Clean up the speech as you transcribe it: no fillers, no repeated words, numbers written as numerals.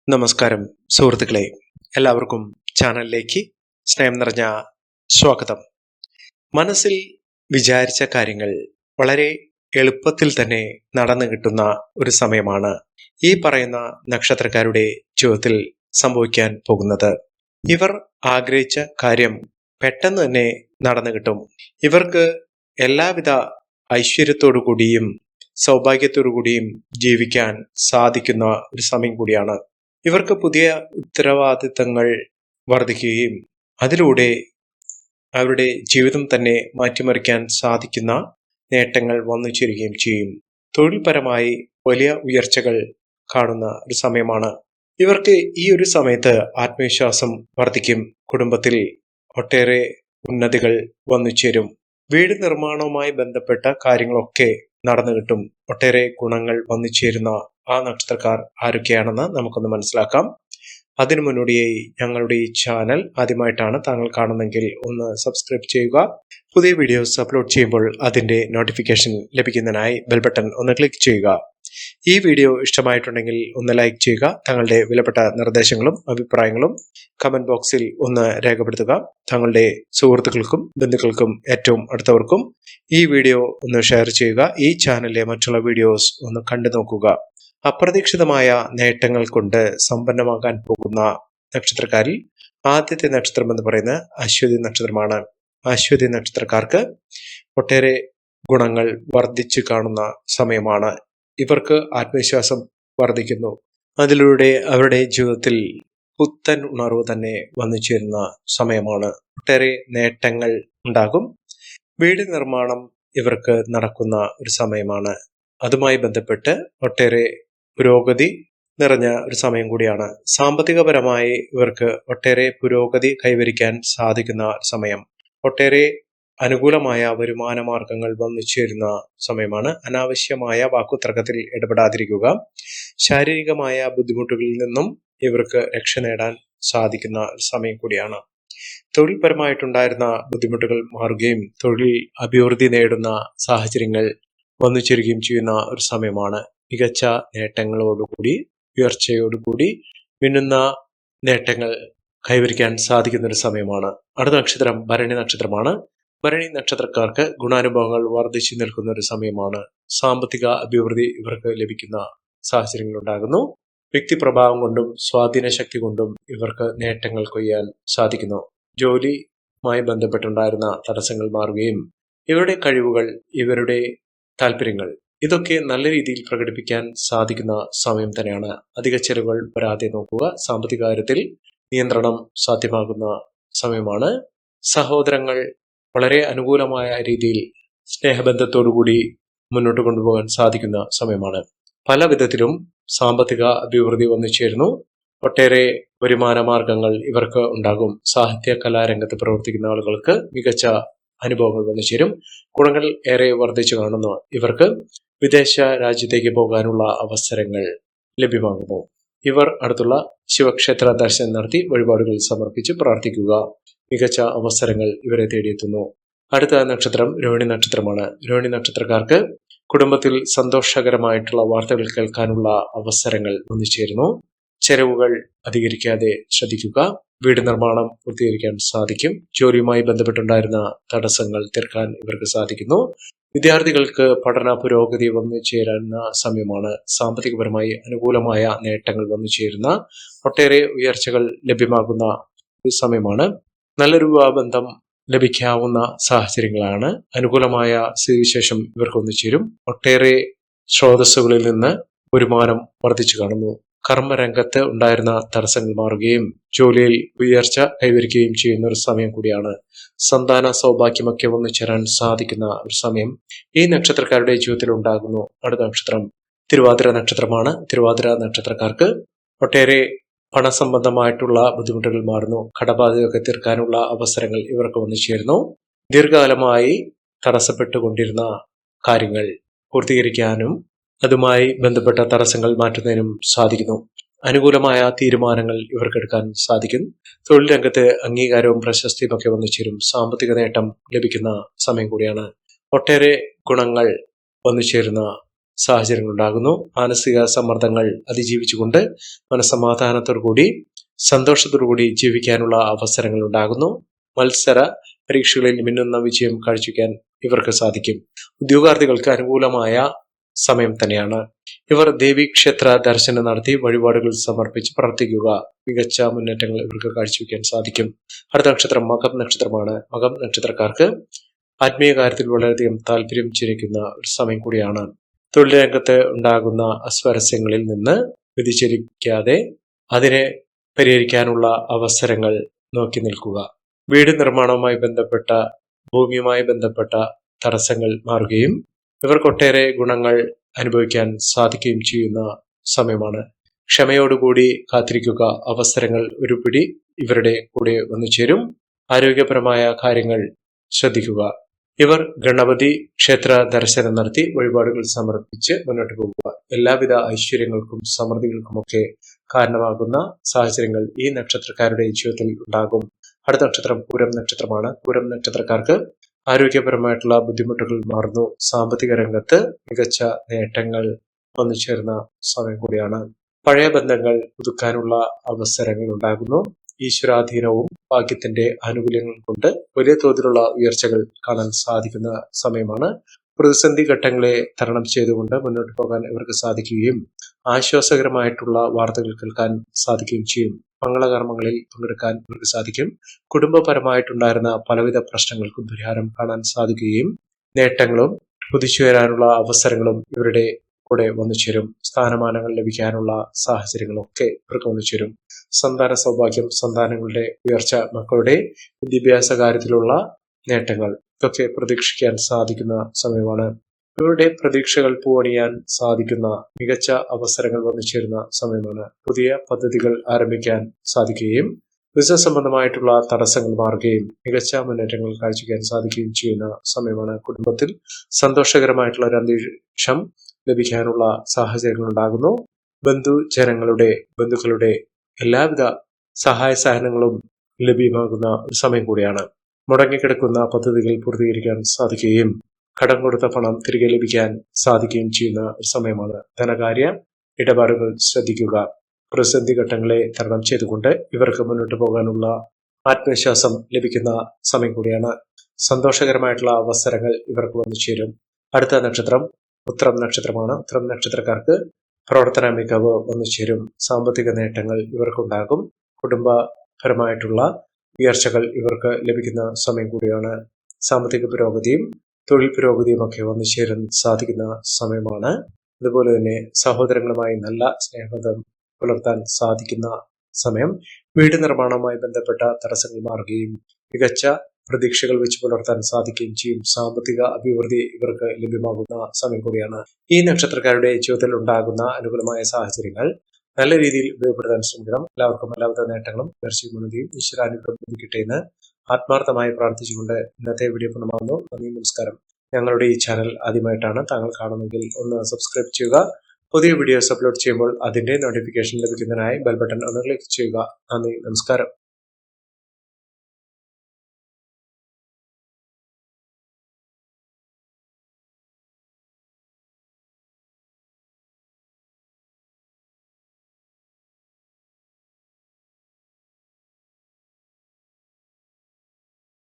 നമസ്കാരം സുഹൃത്തുക്കളെ, എല്ലാവർക്കും ചാനലിലേക്ക് സ്നേഹം നിറഞ്ഞ സ്വാഗതം. മനസ്സിൽ വിചാരിച്ച കാര്യങ്ങൾ വളരെ എളുപ്പത്തിൽ തന്നെ നടന്നു കിട്ടുന്ന ഒരു സമയമാണ് ഈ പറയുന്ന നക്ഷത്രക്കാരുടെ ജീവിതത്തിൽ സംഭവിക്കാൻ പോകുന്നത്. ഇവർ ആഗ്രഹിച്ച കാര്യം പെട്ടെന്ന് തന്നെ നടന്നു കിട്ടും. ഇവർക്ക് എല്ലാവിധ ഐശ്വര്യത്തോടു കൂടിയും സൗഭാഗ്യത്തോടു കൂടിയും ജീവിക്കാൻ സാധിക്കുന്ന ഒരു സമയം കൂടിയാണ്. ഇവർക്ക് പുതിയ ഉത്തരവാദിത്തങ്ങൾ വർദ്ധിക്കുകയും അതിലൂടെ അവരുടെ ജീവിതം തന്നെ മാറ്റിമറിക്കാൻ സാധിക്കുന്ന നേട്ടങ്ങൾ വന്നു ചേരുകയും ചെയ്യും. തൊഴിൽപരമായി വലിയ ഉയർച്ചകൾ കാണുന്ന ഒരു സമയമാണ്. ഇവർക്ക് ഈ ഒരു സമയത്ത് ആത്മവിശ്വാസം വർദ്ധിക്കും. കുടുംബത്തിൽ ഒട്ടേറെ ഉന്നതികൾ വന്നു ചേരും. വീട് നിർമ്മാണവുമായി ബന്ധപ്പെട്ട കാര്യങ്ങളൊക്കെ നടന്നു കിട്ടും. ഒട്ടേറെ ഗുണങ്ങൾ വന്നു ചേരുന്ന ആ നക്ഷത്രക്കാർ ആരൊക്കെയാണെന്ന് നമുക്കൊന്ന് മനസ്സിലാക്കാം. അതിനു മുന്നോടിയായി ഞങ്ങളുടെ ഈ ചാനൽ ആദ്യമായിട്ടാണ് താങ്കൾ കാണുന്നെങ്കിൽ ഒന്ന് സബ്സ്ക്രൈബ് ചെയ്യുക. പുതിയ വീഡിയോസ് അപ്ലോഡ് ചെയ്യുമ്പോൾ അതിന്റെ നോട്ടിഫിക്കേഷൻ ലഭിക്കുന്നതിനായി ബെൽ ബട്ടൺ ഒന്ന് ക്ലിക്ക് ചെയ്യുക. ഈ വീഡിയോ ഇഷ്ടമായിട്ടുണ്ടെങ്കിൽ ഒന്ന് ലൈക്ക് ചെയ്യുക. തങ്ങളുടെ വിലപ്പെട്ട നിർദ്ദേശങ്ങളും അഭിപ്രായങ്ങളും കമന്റ് ബോക്സിൽ ഒന്ന് രേഖപ്പെടുത്തുക. തങ്ങളുടെ സുഹൃത്തുക്കൾക്കും ബന്ധുക്കൾക്കും ഏറ്റവും അടുത്തവർക്കും ഈ വീഡിയോ ഒന്ന് ഷെയർ ചെയ്യുക. ഈ ചാനലിലെ മറ്റുള്ള വീഡിയോസ് ഒന്ന് കണ്ടു നോക്കുക. അപ്രതീക്ഷിതമായ നേട്ടങ്ങൾ കൊണ്ട് സമ്പന്നമാകാൻ പോകുന്ന നക്ഷത്രക്കാരിൽ ആദ്യത്തെ നക്ഷത്രം എന്ന് പറയുന്നത് അശ്വതി നക്ഷത്രമാണ്. അശ്വതി നക്ഷത്രക്കാർക്ക് ഒട്ടേറെ ഗുണങ്ങൾ വർദ്ധിച്ചു കാണുന്ന സമയമാണ്. ഇവർക്ക് ആത്മവിശ്വാസം വർദ്ധിക്കുന്നു. അതിലൂടെ അവരുടെ ജീവിതത്തിൽ പുത്തൻ ഉണർവ് തന്നെ വന്നു ചേരുന്ന സമയമാണ്. ഒട്ടേറെ നേട്ടങ്ങൾ ഉണ്ടാകും. വീട് നിർമ്മാണം ഇവർക്ക് നടക്കുന്ന ഒരു സമയമാണ്. അതുമായി ബന്ധപ്പെട്ട് ഒട്ടേറെ പുരോഗതി നിറഞ്ഞ ഒരു സമയം കൂടിയാണ്. സാമ്പത്തികപരമായി ഇവർക്ക് ഒട്ടേറെ പുരോഗതി കൈവരിക്കാൻ സാധിക്കുന്ന സമയം. ഒട്ടേറെ അനുകൂലമായ വരുമാന മാർഗങ്ങൾ വന്നു ചേരുന്ന സമയമാണ്. അനാവശ്യമായ വാക്കുതർക്കത്തിൽ ഇടപെടാതിരിക്കുക. ശാരീരികമായ ബുദ്ധിമുട്ടുകളിൽ നിന്നും ഇവർക്ക് രക്ഷ നേടാൻ സാധിക്കുന്ന സമയം കൂടിയാണ്. തൊഴിൽപരമായിട്ടുണ്ടായിരുന്ന ബുദ്ധിമുട്ടുകൾ മാറുകയും തൊഴിൽ അഭിവൃദ്ധി നേടുന്ന സാഹചര്യങ്ങൾ വന്നു ചേരുകയും ചെയ്യുന്ന ഒരു സമയമാണ്. മികച്ച നേട്ടങ്ങളോടുകൂടി ഉയർച്ചയോടുകൂടി മിന്നുന്ന നേട്ടങ്ങൾ കൈവരിക്കാൻ സാധിക്കുന്ന ഒരു സമയമാണ്. അടുത്ത നക്ഷത്രം ഭരണി നക്ഷത്രമാണ്. ഭരണി നക്ഷത്രക്കാർക്ക് ഗുണാനുഭവങ്ങൾ വർദ്ധിച്ചു നിൽക്കുന്ന ഒരു സമയമാണ്. സാമ്പത്തിക അഭിവൃദ്ധി ഇവർക്ക് ലഭിക്കുന്ന സാഹചര്യങ്ങൾ ഉണ്ടാകുന്നു. വ്യക്തിപ്രഭാവം കൊണ്ടും സ്വാധീന ശക്തി കൊണ്ടും ഇവർക്ക് നേട്ടങ്ങൾ കൊയ്യാൻ സാധിക്കുന്നു. ജോലിയുമായി ബന്ധപ്പെട്ടുണ്ടായിരുന്ന തടസ്സങ്ങൾ മാറുകയും ഇവരുടെ കഴിവുകൾ, ഇവരുടെ താല്പര്യങ്ങൾ ഇതൊക്കെ നല്ല രീതിയിൽ പ്രകടിപ്പിക്കാൻ സാധിക്കുന്ന സമയം തന്നെയാണ്. അധിക ചെലവുകൾ വരാതെ നോക്കുക. സാമ്പത്തിക കാര്യത്തിൽ നിയന്ത്രണം സാധ്യമാകുന്ന സമയമാണ്. സഹോദരങ്ങൾ വളരെ അനുകൂലമായ രീതിയിൽ സ്നേഹബന്ധത്തോടുകൂടി മുന്നോട്ട് കൊണ്ടുപോകാൻ സാധിക്കുന്ന സമയമാണ്. പല വിധത്തിലും സാമ്പത്തിക അഭിവൃദ്ധി വന്നു ചേരുന്നു. ഒട്ടേറെ വരുമാന മാർഗങ്ങൾ ഇവർക്ക് ഉണ്ടാകും. സാഹിത്യ കലാരംഗത്ത് പ്രവർത്തിക്കുന്ന ആളുകൾക്ക് മികച്ച അനുഭവങ്ങൾ വന്നു ചേരും. ഗുണങ്ങൾ ഏറെ വർദ്ധിച്ചു കാണുന്നു. ഇവർക്ക് വിദേശ രാജ്യത്തേക്ക് പോകാനുള്ള അവസരങ്ങൾ ലഭ്യമാകുന്നു. ഇവർ അടുത്തുള്ള ശിവക്ഷേത്ര ദർശനം നടത്തി വഴിപാടുകൾ സമർപ്പിച്ച് പ്രാർത്ഥിക്കുക. മികച്ച അവസരങ്ങൾ ഇവരെ തേടിയെത്തുന്നു. അടുത്ത നക്ഷത്രം രോഹിണി നക്ഷത്രമാണ്. രോഹിണി നക്ഷത്രക്കാർക്ക് കുടുംബത്തിൽ സന്തോഷകരമായിട്ടുള്ള വാർത്തകൾ കേൾക്കാനുള്ള അവസരങ്ങൾ വന്നു ചേരുന്നു. ചെലവുകൾ അധികരിക്കാതെ ശ്രദ്ധിക്കുക. വീട് നിർമ്മാണം പൂർത്തീകരിക്കാൻ സാധിക്കും. ജോലിയുമായി ബന്ധപ്പെട്ടുണ്ടായിരുന്ന തടസ്സങ്ങൾ തീർക്കാൻ ഇവർക്ക് സാധിക്കുന്നു. വിദ്യാർത്ഥികൾക്ക് പഠന പുരോഗതി വന്നു ചേരുന്ന സമയമാണ്. സാമ്പത്തികപരമായി അനുകൂലമായ നേട്ടങ്ങൾ വന്നു ചേരുന്ന ഒട്ടേറെ ഉയർച്ചകൾ ലഭ്യമാകുന്ന ഒരു സമയമാണ്. നല്ലൊരു വിവാഹബന്ധം ലഭിക്കാവുന്ന സാഹചര്യങ്ങളാണ്. അനുകൂലമായ സ്ഥിതിവിശേഷം ഇവർക്ക് വന്നു ചേരും. ഒട്ടേറെ സ്രോതസ്സുകളിൽ നിന്ന് വരുമാനം വർദ്ധിച്ചു കാണുന്നു. കർമ്മരംഗത്ത് ഉണ്ടായിരുന്ന തടസ്സങ്ങൾ മാറുകയും ജോലിയിൽ ഉയർച്ച കൈവരിക്കുകയും ചെയ്യുന്ന ഒരു സമയം കൂടിയാണ്. സന്താന സൗഭാഗ്യമൊക്കെ വന്നു ചേരാൻ സാധിക്കുന്ന ഒരു സമയം ഈ നക്ഷത്രക്കാരുടെ ജീവിതത്തിൽ ഉണ്ടാകുന്നു. അടുത്ത നക്ഷത്രം തിരുവാതിര നക്ഷത്രമാണ്. തിരുവാതിര നക്ഷത്രക്കാർക്ക് ഒട്ടേറെ പണസംബന്ധമായിട്ടുള്ള ബുദ്ധിമുട്ടുകൾ മാറുന്നു. കടബാധ്യതയൊക്കെ തീർക്കാനുള്ള അവസരങ്ങൾ ഇവർക്ക് വന്നു ചേരുന്നു. ദീർഘകാലമായി തടസ്സപ്പെട്ടുകൊണ്ടിരുന്ന കാര്യങ്ങൾ പൂർത്തീകരിക്കാനും അതുമായി ബന്ധപ്പെട്ട തടസ്സങ്ങൾ മാറ്റുന്നതിനും സാധിക്കുന്നു. അനുകൂലമായ തീരുമാനങ്ങൾ ഇവർക്കെടുക്കാൻ സാധിക്കും. തൊഴിൽ രംഗത്ത് അംഗീകാരവും പ്രശസ്തിയും ഒക്കെ വന്നു ചേരും. സാമ്പത്തിക നേട്ടം ലഭിക്കുന്ന സമയം കൂടിയാണ്. ഒട്ടേറെ ഗുണങ്ങൾ വന്നു ചേരുന്ന സാഹചര്യങ്ങൾ ഉണ്ടാകുന്നു. മാനസിക സമ്മർദ്ദങ്ങൾ അതിജീവിച്ചുകൊണ്ട് മനസ്സമാധാനത്തോടുകൂടി സന്തോഷത്തോടുകൂടി ജീവിക്കാനുള്ള അവസരങ്ങൾ ഉണ്ടാകുന്നു. മത്സര പരീക്ഷകളിൽ മിന്നുന്ന വിജയം കാഴ്ചവെക്കാൻ ഇവർക്ക് സാധിക്കും. ഉദ്യോഗാർത്ഥികൾക്ക് അനുകൂലമായ സമയം തന്നെയാണ്. ഇവർ ദേവീക്ഷേത്ര ദർശനം നടത്തി വഴിപാടുകൾ സമർപ്പിച്ച് പ്രാർത്ഥിക്കുക. മികച്ച മുന്നേറ്റങ്ങൾ ഇവർക്ക് കാഴ്ചവെക്കാൻ സാധിക്കും. അടുത്ത നക്ഷത്രം മകം നക്ഷത്രമാണ്. മകം നക്ഷത്രക്കാർക്ക് ആത്മീയ കാര്യത്തിൽ വളരെയധികം താല്പര്യം ജനിക്കുന്ന ഒരു സമയം കൂടിയാണ്. തൊഴിൽ രംഗത്ത് ഉണ്ടാകുന്ന അസ്വാരസ്യങ്ങളിൽ നിന്ന് വ്യതിചലിക്കാതെ അതിനെ പരിഹരിക്കാനുള്ള അവസരങ്ങൾ നോക്കി നിൽക്കുക. വീട് നിർമ്മാണവുമായി ബന്ധപ്പെട്ട ഭൂമിയുമായി ബന്ധപ്പെട്ട തടസ്സങ്ങൾ മാറുകയും ഇവർക്കൊട്ടേറെ ഗുണങ്ങൾ അനുഭവിക്കാൻ സാധിക്കുകയും ചെയ്യുന്ന സമയമാണ്. ക്ഷമയോടുകൂടി കാത്തിരിക്കുക. അവസരങ്ങൾ ഒരു പിടി ഇവരുടെ കൂടെ വന്നു ചേരും. ആരോഗ്യപരമായ കാര്യങ്ങൾ ശ്രദ്ധിക്കുക. ഇവർ ഗണപതി ക്ഷേത്ര ദർശനം നടത്തി വഴിപാടുകൾ സമർപ്പിച്ച് മുന്നോട്ട് പോകുക. എല്ലാവിധ ഐശ്വര്യങ്ങൾക്കും സമൃദ്ധികൾക്കുമൊക്കെ കാരണമാകുന്ന സാഹചര്യങ്ങൾ ഈ നക്ഷത്രക്കാരുടെ ജീവിതത്തിൽ ഉണ്ടാകും. അടുത്ത നക്ഷത്രം പൂരം നക്ഷത്രമാണ്. പൂരം നക്ഷത്രക്കാർക്ക് ആരോഗ്യപരമായിട്ടുള്ള ബുദ്ധിമുട്ടുകൾ മാറുന്നു. സാമ്പത്തിക രംഗത്ത് മികച്ച നേട്ടങ്ങൾ വന്നു ചേർന്ന സമയം കൂടിയാണ്. പഴയ ബന്ധങ്ങൾ പുതുക്കാനുള്ള അവസരങ്ങൾ ഉണ്ടാകുന്നു. ഈശ്വരാധീനവും ഭാഗ്യത്തിന്റെ ആനുകൂല്യങ്ങൾ കൊണ്ട് വലിയ തോതിലുള്ള ഉയർച്ചകൾ കാണാൻ സാധിക്കുന്ന സമയമാണ്. പ്രതിസന്ധി ഘട്ടങ്ങളെ തരണം ചെയ്തുകൊണ്ട് മുന്നോട്ട് പോകാൻ ഇവർക്ക് സാധിക്കുകയും ആശ്വാസകരമായിട്ടുള്ള വാർത്തകൾ കേൾക്കാൻ സാധിക്കുകയും ചെയ്യും. മംഗളകർമ്മങ്ങളിൽ പങ്കെടുക്കാൻ ഇവർക്ക് സാധിക്കും. കുടുംബപരമായിട്ടുണ്ടായിരുന്ന പലവിധ പ്രശ്നങ്ങൾക്കും പരിഹാരം കാണാൻ സാധിക്കുകയും നേട്ടങ്ങളും കുതിച്ചുയരാനുള്ള അവസരങ്ങളും ഇവരുടെ കൂടെ വന്നു ചേരും. സ്ഥാനമാനങ്ങൾ ലഭിക്കാനുള്ള സാഹചര്യങ്ങളൊക്കെ ഇവർക്ക് വന്നു ചേരും. സന്താന സൗഭാഗ്യം, സന്താനങ്ങളുടെ ഉയർച്ച, മക്കളുടെ വിദ്യാഭ്യാസ കാര്യത്തിലുള്ള നേട്ടങ്ങൾ ഇതൊക്കെ പ്രതീക്ഷിക്കാൻ സാധിക്കുന്ന സമയമാണ്. ഇവരുടെ പ്രതീക്ഷകൾ പൂവണിയാൻ സാധിക്കുന്ന മികച്ച അവസരങ്ങൾ വന്നു ചേരുന്ന സമയമാണ്. പുതിയ പദ്ധതികൾ ആരംഭിക്കാൻ സാധിക്കുകയും ബിസിനസ് സംബന്ധമായിട്ടുള്ള തടസ്സങ്ങൾ മാറുകയും മികച്ച മുന്നേറ്റങ്ങൾ കാഴ്ചവെക്കാൻ സാധിക്കുകയും ചെയ്യുന്ന സമയമാണ്. കുടുംബത്തിൽ സന്തോഷകരമായിട്ടുള്ള ഒരു അന്തരീക്ഷം ലഭിക്കാനുള്ള സാഹചര്യങ്ങൾ ഉണ്ടാകുന്നു. ബന്ധുക്കളുടെ എല്ലാവിധ സഹായ സഹനങ്ങളും ലഭ്യമാകുന്ന ഒരു സമയം കൂടിയാണ്. മുടങ്ങിക്കിടക്കുന്ന പദ്ധതികൾ പൂർത്തീകരിക്കാൻ സാധിക്കുകയും കടം കൊടുത്ത പണം തിരികെ ലഭിക്കാൻ സാധിക്കുകയും ചെയ്യുന്ന ഒരു സമയമാണ്. ധനകാര്യ ഇടപാടുകൾ ശ്രദ്ധിക്കുക. പ്രതിസന്ധി ഘട്ടങ്ങളെ തരണം ചെയ്തുകൊണ്ട് ഇവർക്ക് മുന്നോട്ട് പോകാനുള്ള ആത്മവിശ്വാസം ലഭിക്കുന്ന സമയം കൂടിയാണ്. സന്തോഷകരമായിട്ടുള്ള അവസരങ്ങൾ ഇവർക്ക് വന്നു ചേരും. അടുത്ത നക്ഷത്രം ഉത്രം നക്ഷത്രമാണ്. ഉത്രം നക്ഷത്രക്കാർക്ക് പ്രവർത്തന മികവ് വന്നു ചേരും. സാമ്പത്തിക നേട്ടങ്ങൾ ഇവർക്കുണ്ടാകും. കുടുംബപരമായിട്ടുള്ള ഉയർച്ചകൾ ഇവർക്ക് ലഭിക്കുന്ന സമയം കൂടിയാണ്. സാമ്പത്തിക പുരോഗതിയും തൊഴിൽ പുരോഗതിയും ഒക്കെ വന്നു ചേരാൻ സാധിക്കുന്ന സമയമാണ്. അതുപോലെ തന്നെ സഹോദരങ്ങളുമായി നല്ല സ്നേഹബന്ധം പുലർത്താൻ സാധിക്കുന്ന സമയം. വീട് നിർമ്മാണവുമായി ബന്ധപ്പെട്ട തടസ്സങ്ങൾ മാറുകയും മികച്ച പ്രതീക്ഷകൾ വെച്ച് പുലർത്താൻ സാധിക്കുകയും ചെയ്യും. സാമ്പത്തിക അഭിവൃദ്ധി ഇവർക്ക് ലഭ്യമാകുന്ന സമയം കൂടിയാണ്. ഈ നക്ഷത്രക്കാരുടെ ജീവിതത്തിൽ ഉണ്ടാകുന്ന അനുകൂലമായ സാഹചര്യങ്ങൾ നല്ല രീതിയിൽ ഉപയോഗപ്പെടുത്താൻ ശ്രമിക്കണം. എല്ലാവർക്കും എല്ലാവിധ നേട്ടങ്ങളും ഉയർച്ചയും ഈശ്വരാനുഗ്രഹം ലഭിക്കട്ടെ എന്ന് ആത്മാർത്ഥമായി പ്രാർത്ഥിച്ചുകൊണ്ട് ഇന്നത്തെ വീഡിയോ പൂർണ്ണമാകുന്നു. നന്ദി, നമസ്കാരം. ഞങ്ങളുടെ ഈ ചാനൽ ആദ്യമായിട്ടാണ് താങ്കൾ കാണുന്നതെങ്കിൽ ഒന്ന് സബ്സ്ക്രൈബ് ചെയ്യുക. പുതിയ വീഡിയോസ് അപ്ലോഡ് ചെയ്യുമ്പോൾ അതിന്റെ നോട്ടിഫിക്കേഷൻ ലഭിക്കുന്നതിനായി ബെൽ ബട്ടൺ ഒന്ന് ക്ലിക്ക് ചെയ്യുക. നന്ദി, നമസ്കാരം.